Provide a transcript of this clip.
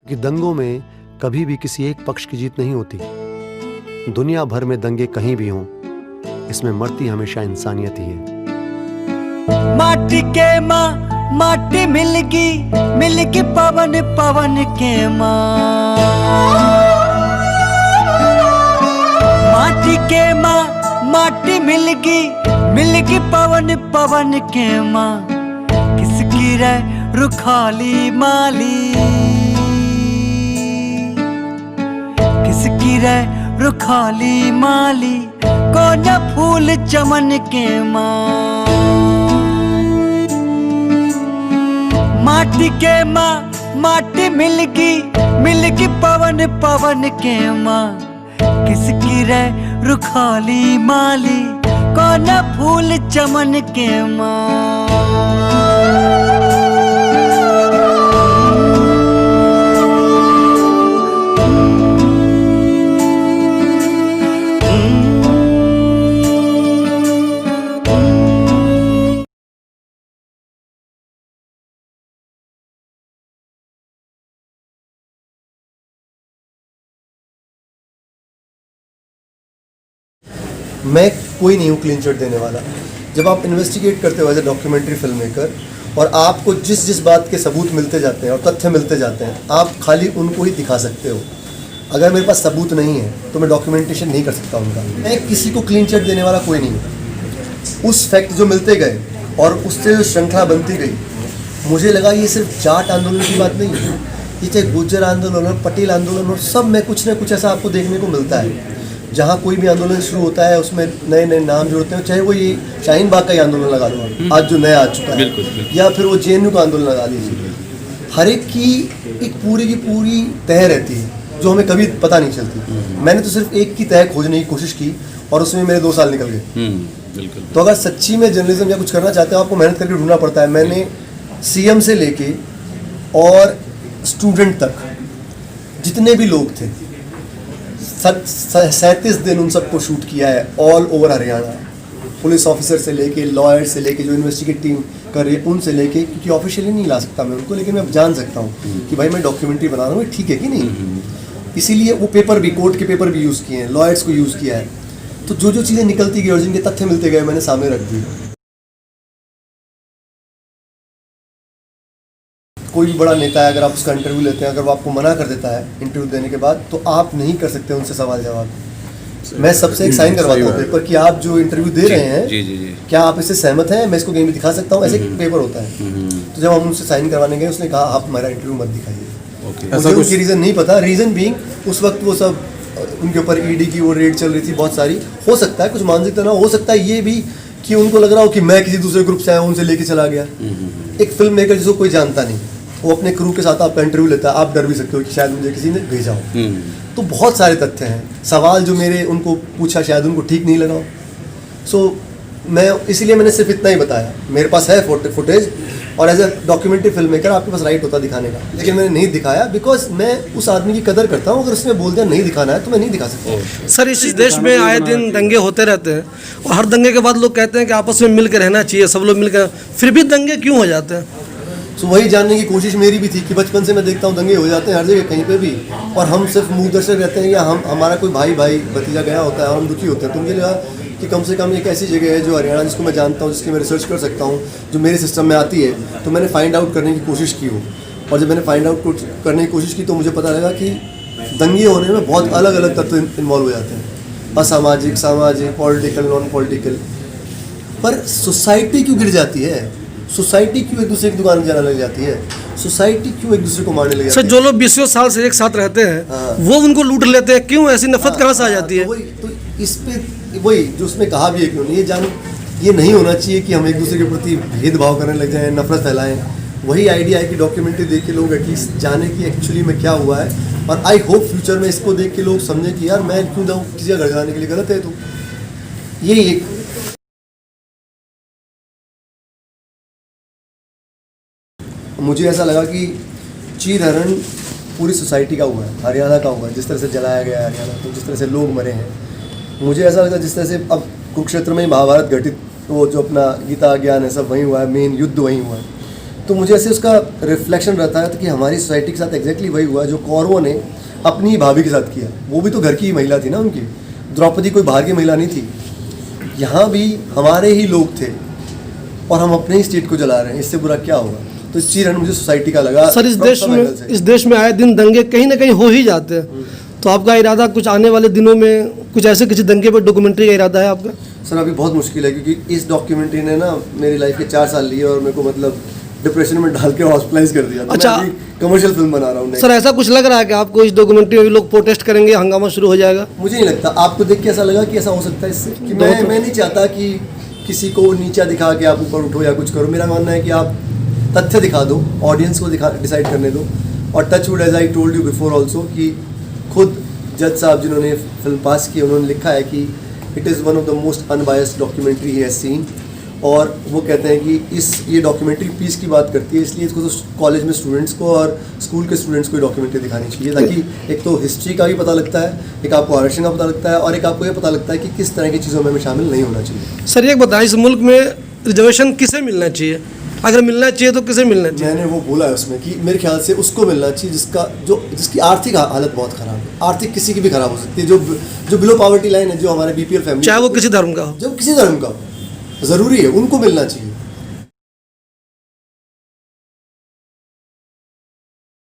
कि दंगों में कभी भी किसी एक पक्ष की जीत नहीं होती। दुनिया भर में दंगे कहीं भी हों, इसमें मरती हमेशा इंसानियत ही है। माटी के माँ माटी मिलगी पवन पवन के माँ। माटी के माँ माटी मिलगी पवन पवन के माँ। किसकी रे रुखाली माली, किसकी रे रुखाली माली, कौन फूल चमन के माँ। माटी के माँ माटी मिलगी पवन पवन के माँ। किसकी रे रुखाली माली, कौन फूल चमन के माँ। मैं कोई नहीं हूँ क्लीन चिट देने वाला। जब आप इन्वेस्टिगेट करते हो as a documentary film maker और आपको जिस बात के सबूत मिलते जाते हैं और तथ्य मिलते जाते हैं, आप खाली उनको ही दिखा सकते हो। अगर मेरे पास सबूत नहीं है तो मैं डॉक्यूमेंटेशन नहीं कर सकता उनका। मैं किसी को क्लीन चिट देने वाला कोई नहीं हूँ। उस फैक्ट जो मिलते गए और उससे जो श्रृंखला बनती गई, मुझे लगा ये सिर्फ जाट आंदोलन की बात नहीं है, ये चाहे गुर्जर आंदोलन और पटेल आंदोलन और सब में कुछ ना कुछ ऐसा आपको देखने को मिलता है। जहाँ कोई भी आंदोलन शुरू होता है उसमें नए नए नाम जुड़ते हैं, चाहे वो ये शाहीन बाग का ही आंदोलन लगा लो आज जो नया आ चुका है, बिल्कुल। या फिर वो जेएनयू का आंदोलन लगा लीजिए। हर एक की एक पूरी की पूरी तह रहती है जो हमें कभी पता नहीं चलती। मैंने तो सिर्फ एक की तह खोजने की कोशिश की और उसमें मेरे 2 साल निकल गए। तो अगर सच्ची में जर्नलिज्म या कुछ करना चाहते हो, आपको मेहनत करके ढूंढना पड़ता है। मैंने सीएम से लेके और स्टूडेंट तक जितने भी लोग थे 37 दिन उन सबको शूट किया है, all over Haryana. Police officer से लेके लॉयर से लेके जो इन्वेस्टिगेट टीम कर रही है उनसे लेके, क्योंकि ऑफिशियली नहीं ला सकता मैं उनको, लेकिन मैं जान सकता हूँ कि भाई मैं डॉक्यूमेंट्री बना रहा हूँ, ठीक है कि नहीं। इसीलिए वो पेपर भी, कोर्ट के पेपर भी यूज़ किए हैं, लॉयर्स को यूज़ किया है। तो जो चीज़ें निकलती गई और जिनके तथ्य मिलते गए मैंने सामने रख दी। कोई भी बड़ा नेता है, अगर आप उसका इंटरव्यू लेते हैं, अगर वो आपको मना कर देता है इंटरव्यू देने के बाद, तो आप नहीं कर सकते उनसे सवाल जवाब। मैं सबसे एक साइन करवाता हूँ पेपर कि आप जो इंटरव्यू दे रहे हैं क्या आप इससे सहमत हैं, मैं इसको कहीं भी दिखा सकता हूँ, ऐसे पेपर होता है। तो जब हम उनसे साइन करवाने गए, उसने कहा आप हमारा इंटरव्यू मत दिखाइए। मुझे उनकी रीज़न नहीं पता। रीज़न बीइंग उस वक्त वो सब उनके ऊपर ईडी की वो रेड चल रही थी बहुत सारी। हो सकता है कुछ मानसिकता ना हो सकता है ये भी कि उनको लग रहा हो कि मैं किसी दूसरे ग्रुप से आया हूँ, उनसे लेके चला गया। एक फिल्म मेकर जिसको कोई जानता नहीं, वो अपने क्रू के साथ आपका इंटरव्यू लेता है, आप डर भी सकते हो कि शायद मुझे किसी ने भेजा हो। तो बहुत सारे तथ्य हैं। सवाल जो मेरे उनको पूछा शायद उनको ठीक नहीं लगा। सो मैं इसीलिए मैंने सिर्फ इतना ही बताया। मेरे पास है फुटेज और as a documentary film maker आपके पास राइट होता दिखाने का, लेकिन मैंने नहीं दिखाया बिकॉज मैं उस आदमी की कदर करता हूँ। अगर उसने बोल दिया नहीं दिखाना है तो मैं नहीं दिखा सकता। सर, इस देश में आए दिन दंगे होते रहते हैं और हर दंगे के बाद लोग कहते हैं कि आपस में मिलकर रहना चाहिए, सब लोग मिलकर, फिर भी दंगे क्यों हो जाते हैं? सो वही जानने की कोशिश मेरी भी थी कि बचपन से मैं देखता हूँ दंगे हो जाते हैं हर जगह कहीं पे भी, और हम सिर्फ मुँह दर्शक रहते हैं, या हमारा कोई भाई भतीजा गया होता है और हम दुखी होते हैं। तो मुझे लगा कि कम से कम एक ऐसी जगह है जो हरियाणा, जिसको मैं जानता हूँ, जिसकी मैं रिसर्च कर सकता हूँ, जो मेरे सिस्टम में आती है। तो मैंने फाइंड आउट करने की कोशिश की वो, और जब मैंने फाइंड आउट करने की कोशिश की तो मुझे पता लगा कि दंगे होने में बहुत अलग अलग तत्व इन्वॉल्व हो जाते हैं, असामाजिक, सामाजिक, पॉलिटिकल, नॉन पॉलिटिकल। पर सोसाइटी क्यों गिर जाती है? सोसाइटी क्यों एक दूसरे की दुकान जाने लग जाती है? सोसाइटी क्यों एक दूसरे को मारने लग जाती है? सर, जो लोग 20 साल से एक साथ रहते हैं वो उनको लूट लेते हैं, क्यों? ऐसी नफरत कहाँ से आ जाती है? तो इस पे वही जो उसने कहा भी है, क्यों नहीं ये नहीं होना चाहिए कि हम एक दूसरे के प्रति भेदभाव करने लग जाएं, नफरत फैलाएं। वही आइडिया है कि डॉक्यूमेंट्री देख के लोग एटलीस्ट जाने कि एक्चुअली में क्या हुआ है, और आई होप फ्यूचर में इसको देख के लोग समझें कि यार मैं क्यों जाऊँ किसी का घर जाने के लिए, गलत है। तो यही एक मुझे ऐसा लगा कि चीर हरण पूरी सोसाइटी का हुआ है, हरियाणा का हुआ है। जिस तरह से जलाया गया है हरियाणा, तो जिस तरह से लोग मरे हैं, मुझे ऐसा लगता है जिस तरह से अब कुरुक्षेत्र में ही महाभारत घटित, वो जो अपना गीता ज्ञान है सब वहीं हुआ है, मेन युद्ध वहीं हुआ है। तो मुझे ऐसे उसका रिफ्लेक्शन रहता है कि हमारी सोसाइटी के साथ एग्जैक्टली वही हुआ जो कौरवों ने अपनी ही भाभी के साथ किया। वो भी तो घर की ही महिला थी ना उनकी, द्रौपदी कोई बाहर की महिला नहीं थी। यहाँ भी हमारे ही लोग थे और हम अपने ही स्टेट को जला रहे हैं, इससे बुरा क्या होगा। तो इस चीज़ मुझे सोसाइटी का लगा। सर इस देश में आए दिन दंगे कहीं ना कहीं हो ही जाते हैं, तो आपका इरादा कुछ आने वाले दिनों में कुछ ऐसे किसी दंगे पर डॉक्यूमेंट्री का इरादा है आपका? सर अभी बहुत मुश्किल है क्योंकि इस डॉक्यूमेंट्री ने ना मेरी लाइफ के 4 साल लिए और मेरे को मतलब डिप्रेशन में डाल के हॉस्पिटलाइज कर दिया। तो अच्छा, मैं अभी कमर्शियल फिल्म बना रहा हूँ। सर ऐसा कुछ लग रहा है कि आपको इस डॉक्यूमेंट्री में भी लोग प्रोटेस्ट करेंगे, हंगामा शुरू हो जाएगा? मुझे नहीं लगता। आपको देख के ऐसा लगा कि ऐसा हो सकता है इससे कि मैं नहीं चाहता कि किसी को नीचा दिखा के आप ऊपर उठो या कुछ करो। मेरा मानना है कि आप तथ्य दिखा दो, ऑडियंस को डिसाइड करने दो। और touch wood as I told you before also कि खुद जज साहब जिन्होंने फिल्म पास की उन्होंने लिखा है कि it is one of the most unbiased documentary he has seen. और वो कहते हैं कि ये डॉक्यूमेंट्री पीस की बात करती है, इसलिए इसको तो कॉलेज में स्टूडेंट्स को और स्कूल के स्टूडेंट्स को डॉक्यूमेंट्री दिखानी चाहिए, ताकि एक तो हिस्ट्री का भी पता लगता है, एक आपको आरक्षण का पता लगता है और एक आपको ये पता लगता है कि किस तरह की चीज़ों में हमें शामिल नहीं होना चाहिए। सर एक बताएं, इस मुल्क में रिजर्वेशन किसे मिलना चाहिए? अगर मिलना चाहिए तो किसे मिलना चाहिए? मैंने वो बोला है उसमें कि मेरे ख्याल से उसको मिलना चाहिए जिसकी आर्थिक हालत बहुत ख़राब है। आर्थिक किसी की भी ख़राब हो सकती है, जो बिलो पॉवर्टी लाइन है, जो हमारे बीपीएल फैमिली, चाहे वो किसी धर्म का हो, जो किसी धर्म का हो, ज़रूरी है उनको मिलना चाहिए।